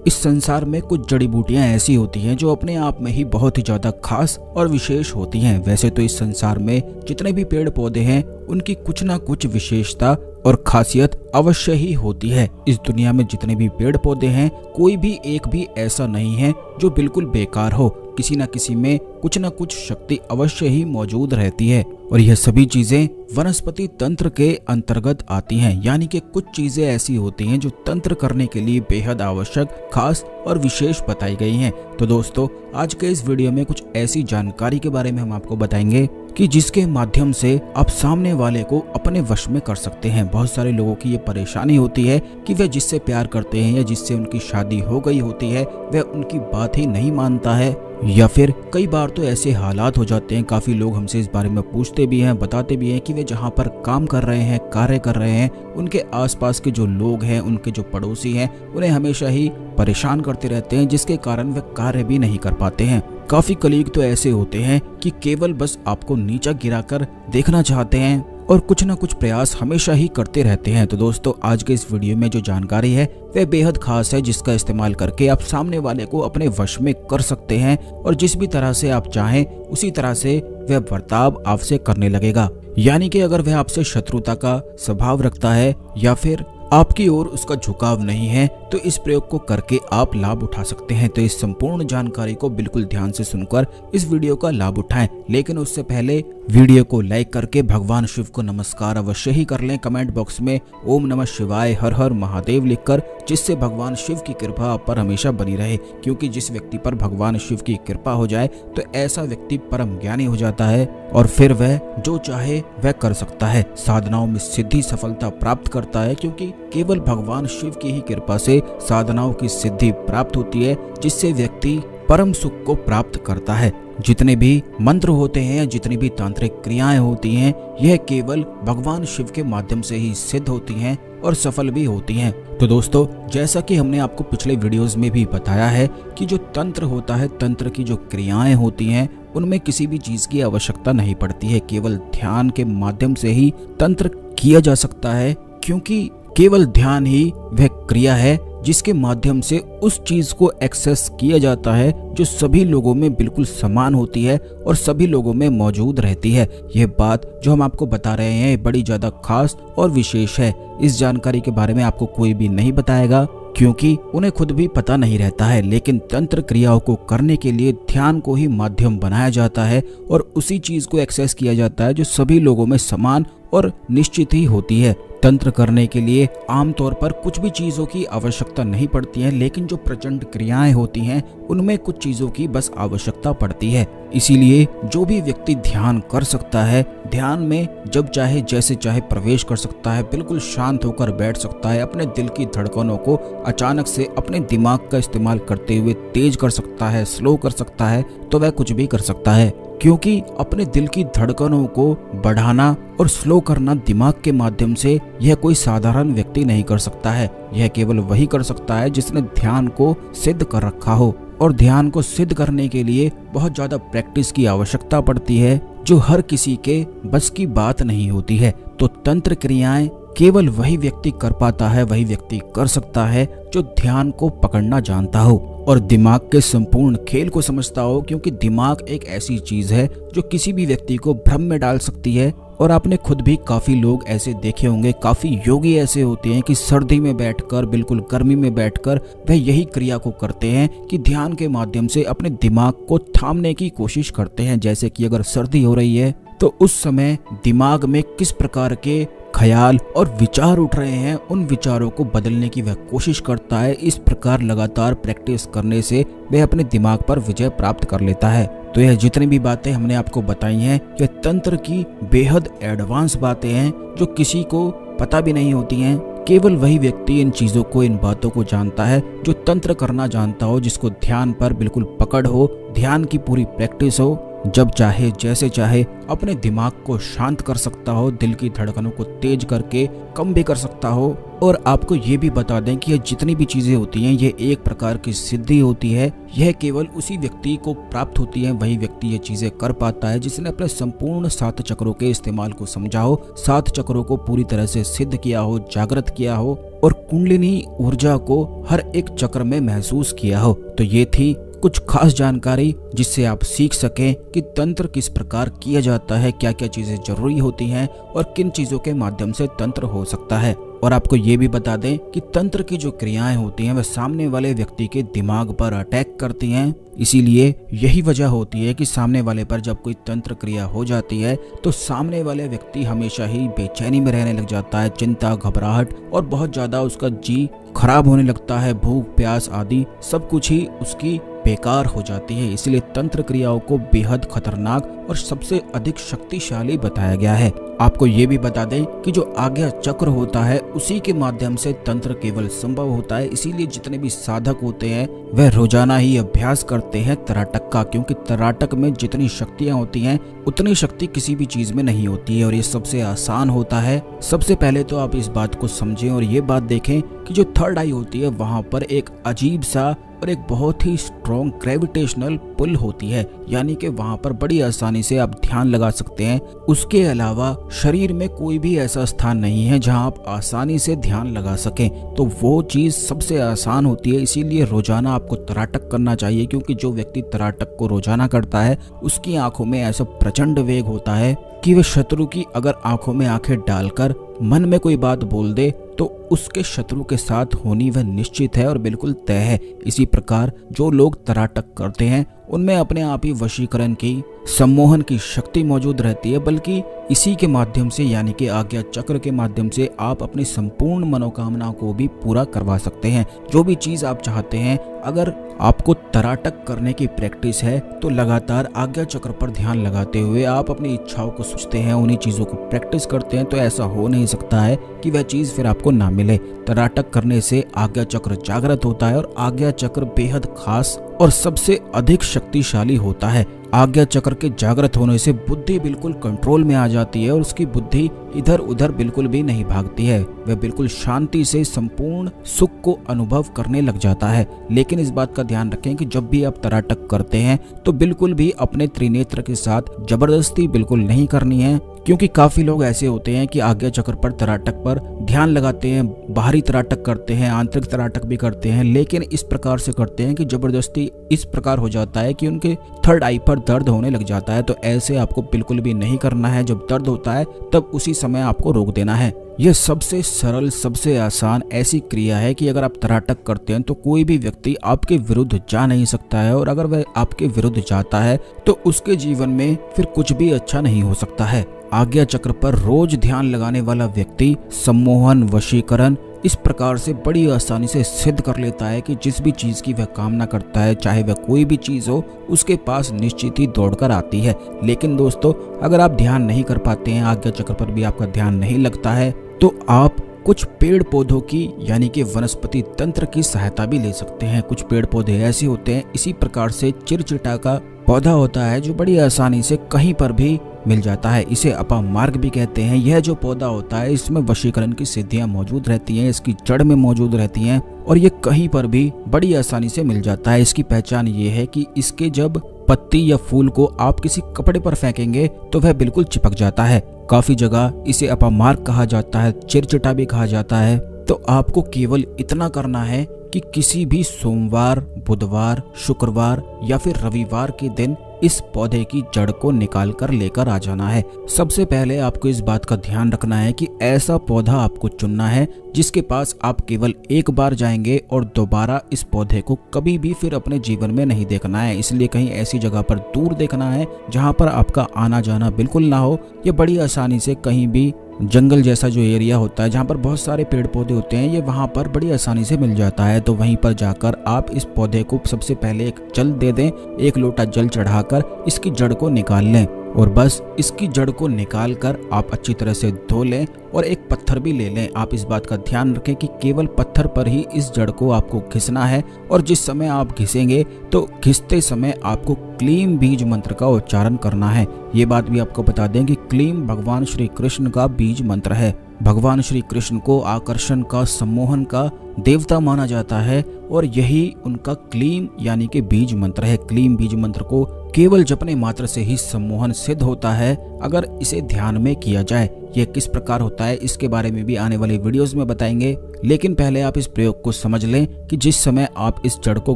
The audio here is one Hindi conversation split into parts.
इस संसार में कुछ जड़ी बूटियां ऐसी होती हैं जो अपने आप में ही बहुत ही ज्यादा खास और विशेष होती हैं। वैसे तो इस संसार में जितने भी पेड़ पौधे हैं उनकी कुछ ना कुछ विशेषता और खासियत अवश्य ही होती है। इस दुनिया में जितने भी पेड़ पौधे हैं कोई भी एक भी ऐसा नहीं है जो बिल्कुल बेकार हो। किसी न किसी में कुछ न कुछ शक्ति अवश्य ही मौजूद रहती है और यह सभी चीजें वनस्पति तंत्र के अंतर्गत आती हैं। यानी कि कुछ चीजें ऐसी होती हैं जो तंत्र करने के लिए बेहद आवश्यक, खास और विशेष बताई गई हैं। तो दोस्तों, आज के इस वीडियो में कुछ ऐसी जानकारी के बारे में हम आपको बताएंगे कि जिसके माध्यम से आप सामने वाले को अपने वश में कर सकते हैं। बहुत सारे लोगों की ये परेशानी होती है कि वे जिससे प्यार करते हैं या जिससे उनकी शादी हो गई होती है वह उनकी बात ही नहीं मानता है, या फिर कई बार तो ऐसे हालात हो जाते हैं, काफी लोग हमसे इस बारे में पूछते भी हैं, बताते भी हैं कि वे जहाँ पर काम कर रहे हैं, कार्य कर रहे हैं, उनके आसपास के जो लोग हैं, उनके जो पड़ोसी हैं, उन्हें हमेशा ही परेशान करते रहते हैं, जिसके कारण वे कार्य भी नहीं कर पाते हैं। काफी कलीग तो ऐसे होते हैं कि केवल बस आपको नीचा गिराकर देखना चाहते हैं और कुछ ना कुछ प्रयास हमेशा ही करते रहते हैं। तो दोस्तों, आज के इस वीडियो में जो जानकारी है वह बेहद खास है, जिसका इस्तेमाल करके आप सामने वाले को अपने वश में कर सकते हैं और जिस भी तरह से आप चाहें उसी तरह से वह बर्ताव आपसे करने लगेगा। यानी कि अगर वह आपसे शत्रुता का स्वभाव रखता है या फिर आपकी ओर उसका झुकाव नहीं है तो इस प्रयोग को करके आप लाभ उठा सकते हैं। तो इस संपूर्ण जानकारी को बिल्कुल ध्यान से सुनकर इस वीडियो का लाभ उठाएं, लेकिन उससे पहले वीडियो को लाइक करके भगवान शिव को नमस्कार अवश्य ही कर लें। कमेंट बॉक्स में ओम नमः शिवाय, हर हर महादेव लिखकर, जिससे भगवान शिव की कृपा आप पर हमेशा बनी रहे। क्योंकि जिस व्यक्ति पर भगवान शिव की कृपा हो जाए तो ऐसा व्यक्ति परम ज्ञानी हो जाता है और फिर वह जो चाहे वह कर सकता है, साधनाओं में सिद्धि सफलता प्राप्त करता है। क्योंकि केवल भगवान शिव की ही कृपा से साधनाओं की सिद्धि प्राप्त होती है, जिससे व्यक्ति परम सुख को प्राप्त करता है। जितने भी मंत्र होते हैं, जितनी भी तांत्रिक क्रियाएं होती हैं, यह केवल भगवान शिव के माध्यम से ही सिद्ध होती हैं और सफल भी होती हैं। तो दोस्तों, जैसा कि हमने आपको पिछले वीडियोस में भी बताया है कि जो तंत्र होता है, तंत्र की जो क्रियाएं होती हैं, उनमें किसी भी चीज की आवश्यकता नहीं पड़ती है। केवल ध्यान के माध्यम से ही तंत्र किया जा सकता है, क्योंकि केवल ध्यान ही वह क्रिया है जिसके माध्यम से उस चीज को एक्सेस किया जाता है जो सभी लोगों में बिल्कुल समान होती है और सभी लोगों में मौजूद रहती है। यह बात जो हम आपको बता रहे हैं बड़ी ज्यादा खास और विशेष है। इस जानकारी के बारे में आपको कोई भी नहीं बताएगा, क्योंकि उन्हें खुद भी पता नहीं रहता है। लेकिन तंत्र क्रियाओं को करने के लिए ध्यान को ही माध्यम बनाया जाता है और उसी चीज को एक्सेस किया जाता है जो सभी लोगों में समान और निश्चित ही होती है। तंत्र करने के लिए आमतौर पर कुछ भी चीजों की आवश्यकता नहीं पड़ती है, लेकिन जो प्रचंड क्रियाएं होती हैं उनमें कुछ चीजों की बस आवश्यकता पड़ती है। इसीलिए जो भी व्यक्ति ध्यान कर सकता है, ध्यान में जब चाहे जैसे चाहे प्रवेश कर सकता है, बिल्कुल शांत होकर बैठ सकता है, अपने दिल की धड़कनों को अचानक से अपने दिमाग का इस्तेमाल करते हुए तेज कर सकता है, स्लो कर सकता है, तो वह कुछ भी कर सकता है। क्योंकि अपने दिल की धड़कनों को बढ़ाना और स्लो करना दिमाग के माध्यम से यह कोई साधारण व्यक्ति नहीं कर सकता है। यह केवल वही कर सकता है जिसने ध्यान को सिद्ध कर रखा हो, और ध्यान को सिद्ध करने के लिए बहुत ज्यादा प्रैक्टिस की आवश्यकता पड़ती है, जो हर किसी के बस की बात नहीं होती है। तो तंत्र क्रियाएं केवल वही व्यक्ति कर पाता है, वही व्यक्ति कर सकता है जो ध्यान को पकड़ना जानता हो और दिमाग के संपूर्ण खेल को समझता हो। क्योंकि दिमाग एक ऐसी चीज है जो किसी भी व्यक्ति को भ्रम में डाल सकती है। और आपने खुद भी काफी लोग ऐसे देखे होंगे, काफी योगी ऐसे होते हैं कि सर्दी में बैठकर, बिल्कुल गर्मी में बैठकर वह यही क्रिया को करते हैं कि ध्यान के माध्यम से अपने दिमाग को थामने की कोशिश करते हैं। जैसे कि अगर सर्दी हो रही है तो उस समय दिमाग में किस प्रकार के ख्याल और विचार उठ रहे हैं, उन विचारों को बदलने की वह कोशिश करता है। इस प्रकार लगातार प्रैक्टिस करने से वह अपने दिमाग पर विजय प्राप्त कर लेता है। तो यह जितनी भी बातें हमने आपको बताई हैं, यह तंत्र की बेहद एडवांस बातें हैं जो किसी को पता भी नहीं होती हैं। केवल वही व्यक्ति इन चीजों को, इन बातों को जानता है जो तंत्र करना जानता हो, जिसको ध्यान पर बिल्कुल पकड़ हो, ध्यान की पूरी प्रैक्टिस हो जब चाहे जैसे चाहे अपने दिमाग को शांत कर सकता हो, दिल की धड़कनों को तेज करके कम भी कर सकता हो। और आपको ये भी बता दें कि ये जितनी भी चीजें होती हैं ये एक प्रकार की सिद्धि होती है। यह केवल उसी व्यक्ति को प्राप्त होती है, वही व्यक्ति ये चीजें कर पाता है जिसने अपने संपूर्ण 7 चक्रों के इस्तेमाल को समझा हो, 7 चक्रों को पूरी तरह से सिद्ध किया हो, जागृत किया हो और कुंडलिनी ऊर्जा को हर एक चक्र में महसूस किया हो। तो ये थी कुछ खास जानकारी जिससे आप सीख सकें कि तंत्र किस प्रकार किया जाता है, क्या क्या चीजें जरूरी होती हैं और किन चीजों के माध्यम से तंत्र हो सकता है। और आपको ये भी बता दें कि तंत्र की जो क्रियाएं होती हैं वह सामने वाले व्यक्ति के दिमाग पर अटैक करती हैं। इसीलिए यही वजह होती है कि सामने वाले पर जब कोई तंत्र क्रिया हो जाती है तो सामने वाले व्यक्ति हमेशा ही बेचैनी में रहने लग जाता है, चिंता, घबराहट और बहुत ज्यादा उसका जी खराब होने लगता है, भूख प्यास आदि सब कुछ ही उसकी बेकार हो जाती है। इसलिए तंत्र क्रियाओं को बेहद खतरनाक और सबसे अधिक शक्तिशाली बताया गया है। आपको ये भी बता दें कि जो आज्ञा चक्र होता है उसी के माध्यम से तंत्र केवल संभव होता है। इसीलिए जितने भी साधक होते हैं वह रोजाना ही अभ्यास करते हैं तराटक का, क्योंकि तराटक में जितनी शक्तियां होती हैं उतनी शक्ति किसी भी चीज में नहीं होती है और ये सबसे आसान होता है। सबसे पहले तो आप इस बात को समझें और ये बात देखें कि जो थर्ड आई होती है वहां पर एक अजीब सा और एक बहुत ही स्ट्रॉन्ग ग्रेविटेशनल पुल होती है, यानी कि वहां पर बड़ी आसानी से आप ध्यान लगा सकते हैं। उसके अलावा शरीर में कोई भी ऐसा स्थान नहीं है जहां आप आसानी से ध्यान लगा सकें, तो वो चीज सबसे आसान होती है। इसीलिए रोजाना आपको तराटक करना चाहिए, क्योंकि जो व्यक्ति तराटक को रोजाना करता है उसकी आंखों में ऐसा प्रचंड वेग होता है कि वह शत्रु की अगर आंखों में आंखें डालकर मन में कोई बात बोल दे तो उसके शत्रु के साथ होनी वह निश्चित है और बिल्कुल तय है। इसी प्रकार जो लोग तराटक करते हैं उनमें अपने आप ही वशीकरण की, सम्मोहन की शक्ति मौजूद रहती है, बल्कि इसी के माध्यम से यानी कि आज्ञा चक्र के माध्यम से आप अपनी संपूर्ण मनोकामना को भी पूरा करवा सकते हैं। जो भी चीज आप चाहते हैं, अगर आपको तराटक करने की प्रैक्टिस है तो लगातार आज्ञा चक्र पर ध्यान लगाते हुए आप अपनी इच्छाओं को सोचते हैं, उन्हीं चीजों को प्रैक्टिस करते हैं, तो ऐसा हो नहीं सकता है कि वह चीज फिर आपको ना मिले। तराटक करने से आज्ञा चक्र जागृत होता है और आज्ञा चक्र बेहद खास और सबसे अधिक शक्तिशाली होता है। आज्ञा चक्र के जागृत होने से बुद्धि बिल्कुल कंट्रोल में आ जाती है और उसकी बुद्धि इधर उधर बिल्कुल भी नहीं भागती है, वह बिल्कुल शांति से संपूर्ण सुख को अनुभव करने लग जाता है। लेकिन इस बात का ध्यान रखें कि जब भी आप तराटक करते हैं तो बिल्कुल भी अपने त्रिनेत्र के साथ जबरदस्ती बिल्कुल नहीं करनी है, क्योंकि काफी लोग ऐसे होते हैं कि आज्ञा चक्र पर तराटक पर ध्यान लगाते हैं, बाहरी तराटक करते हैं, आंतरिक तराटक भी करते हैं, लेकिन इस प्रकार से करते हैं कि जबरदस्ती इस प्रकार हो जाता है कि उनके थर्ड आई पर दर्द होने लग जाता है। तो ऐसे आपको बिल्कुल भी नहीं करना है। जब दर्द होता है तब उसी समय आपको रोक देना है। यह सबसे सरल, सबसे आसान ऐसी क्रिया है कि अगर आप तराटक करते हैं तो कोई भी व्यक्ति आपके विरुद्ध जा नहीं सकता है, और अगर वह आपके विरुद्ध जाता है तो उसके जीवन में फिर कुछ भी अच्छा नहीं हो सकता है। आज्ञा चक्र पर रोज ध्यान लगाने वाला व्यक्ति सम्मोहन, वशीकरण इस प्रकार से बड़ी आसानी से सिद्ध कर लेता है कि जिस भी चीज की वह कामना करता है, चाहे वह कोई भी चीज हो, उसके पास निश्चित ही दौड़कर आती है। लेकिन दोस्तों, अगर आप ध्यान नहीं कर पाते हैं, आज्ञा चक्र पर भी आपका ध्यान नहीं लगता है, तो आप कुछ पेड़ पौधों की यानी कि वनस्पति तंत्र की सहायता भी ले सकते हैं। कुछ पेड़ पौधे ऐसे होते हैं, इसी प्रकार से चिरचिटा का पौधा होता है जो बड़ी आसानी से कहीं पर भी मिल जाता है, इसे अपामार्ग भी कहते हैं। यह जो पौधा होता है इसमें वशीकरण की सिद्धियां मौजूद रहती हैं, इसकी जड़ में मौजूद रहती हैं और ये कहीं पर भी बड़ी आसानी से मिल जाता है। इसकी पहचान ये है कि इसके जब पत्ती या फूल को आप किसी कपड़े पर फेंकेंगे तो वह बिल्कुल चिपक जाता है। काफी जगह इसे अपामार्ग कहा जाता है, चिरचिटा भी कहा जाता है। तो आपको केवल इतना करना है कि किसी भी सोमवार, बुधवार, शुक्रवार या फिर रविवार के दिन इस पौधे की जड़ को निकाल कर लेकर आ जाना है। सबसे पहले आपको इस बात का ध्यान रखना है कि ऐसा पौधा आपको चुनना है जिसके पास आप केवल एक बार जाएंगे और दोबारा इस पौधे को कभी भी फिर अपने जीवन में नहीं देखना है। इसलिए कहीं ऐसी जगह पर दूर देखना है जहां पर आपका आना जाना बिल्कुल ना हो। ये बड़ी आसानी से कहीं भी जंगल जैसा जो एरिया होता है जहाँ पर बहुत सारे पेड़ पौधे होते हैं, ये वहाँ पर बड़ी आसानी से मिल जाता है। तो वहीं पर जाकर आप इस पौधे को सबसे पहले एक जल दे दें, 1 लोटा जल चढ़ाकर इसकी जड़ को निकाल लें और बस इसकी जड़ को निकाल कर आप अच्छी तरह से धो लें और एक पत्थर भी ले लें। आप इस बात का ध्यान रखें कि केवल पत्थर पर ही इस जड़ को आपको घिसना है और जिस समय आप घिसेंगे तो घिसते समय आपको क्लीम बीज मंत्र का उच्चारण करना है। ये बात भी आपको बता दें कि क्लीम भगवान श्री कृष्ण का बीज मंत्र है। भगवान श्री कृष्ण को आकर्षण का, सम्मोहन का देवता माना जाता है और यही उनका क्लीम यानी कि बीज मंत्र है। क्लीम बीज मंत्र को केवल जपने मात्र से ही सम्मोहन सिद्ध होता है अगर इसे ध्यान में किया जाए। यह किस प्रकार होता है इसके बारे में भी आने वाले वीडियोस में बताएंगे, लेकिन पहले आप इस प्रयोग को समझ लें कि जिस समय आप इस जड़ को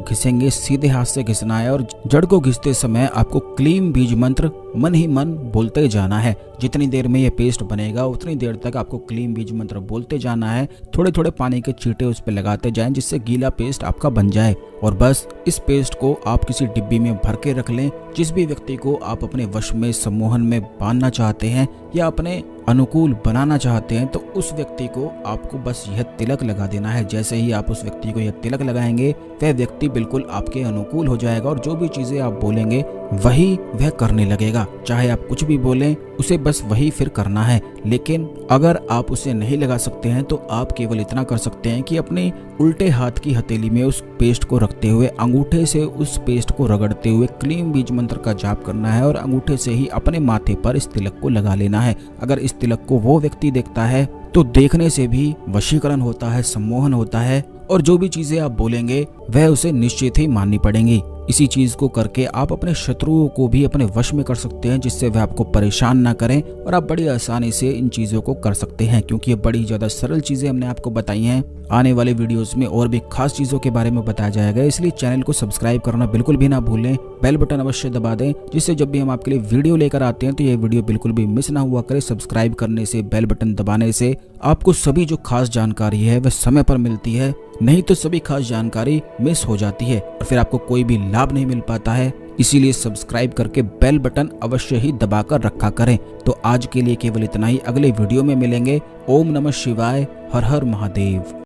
घिसेंगे सीधे हाथ से घिसना है और जड़ को घिसते समय आपको क्लीम बीज मंत्र मन ही मन बोलते जाना है। जितनी देर में यह पेस्ट बनेगा उतनी देर तक आपको क्लीम बीज मंत्र बोलते जाना है। थोड़े थोड़े पानी के छींटे उस पर लगाते जाएं जिससे गीला पेस्ट आपका बन जाए और बस इस पेस्ट को आप किसी डिब्बी में भर के रख लें। जिस भी व्यक्ति को आप अपने वश में, सम्मोहन में बांधना चाहते हैं या अपने अनुकूल बनाना चाहते हैं तो उस व्यक्ति को आपको बस यह तिलक लगा देना है। जैसे ही आप उस व्यक्ति को यह तिलक लगाएंगे वह व्यक्ति बिल्कुल आपके अनुकूल हो जाएगा और जो भी चीजें आप बोलेंगे वही वह करने लगेगा। चाहे आप कुछ भी बोलें उसे बस वही फिर करना है। लेकिन अगर आप उसे नहीं लगा सकते हैं तो आप केवल इतना कर सकते हैं कि अपने उल्टे हाथ की हथेली में उस पेस्ट को रखते हुए अंगूठे से उस पेस्ट को रगड़ते हुए क्लीम बीज मंत्र का जाप करना है और अंगूठे से ही अपने माथे पर इस तिलक को लगा लेना है। अगर इस तिलक को वो व्यक्ति देखता है तो देखने से भी वशीकरण होता है, सम्मोहन होता है और जो भी चीजें आप बोलेंगे वह उसे निश्चित ही माननी पड़ेंगी। इसी चीज को करके आप अपने शत्रुओं को भी अपने वश में कर सकते हैं जिससे वह आपको परेशान ना करें और आप बड़ी आसानी से इन चीजों को कर सकते हैं क्योंकि ये बड़ी ज्यादा सरल चीजें हमने आपको बताई हैं। आने वाले वीडियोस में और भी खास चीजों के बारे में बताया जाएगा, इसलिए चैनल को सब्सक्राइब करना बिल्कुल भी ना भूलें। बेल बटन अवश्य दबा दें जिससे जब भी हम आपके लिए वीडियो लेकर आते हैं तो ये वीडियो बिल्कुल भी मिस ना हुआ करे। सब्सक्राइब करने से, बेल बटन दबाने से आपको सभी जो खास जानकारी है वह समय पर मिलती है, नहीं तो सभी खास जानकारी मिस हो जाती है और फिर आपको कोई भी लाभ नहीं मिल पाता है। इसीलिए सब्सक्राइब करके बेल बटन अवश्य ही दबाकर रखा करें। तो आज के लिए केवल इतना ही, अगले वीडियो में मिलेंगे। ओम नमः शिवाय, हर हर महादेव।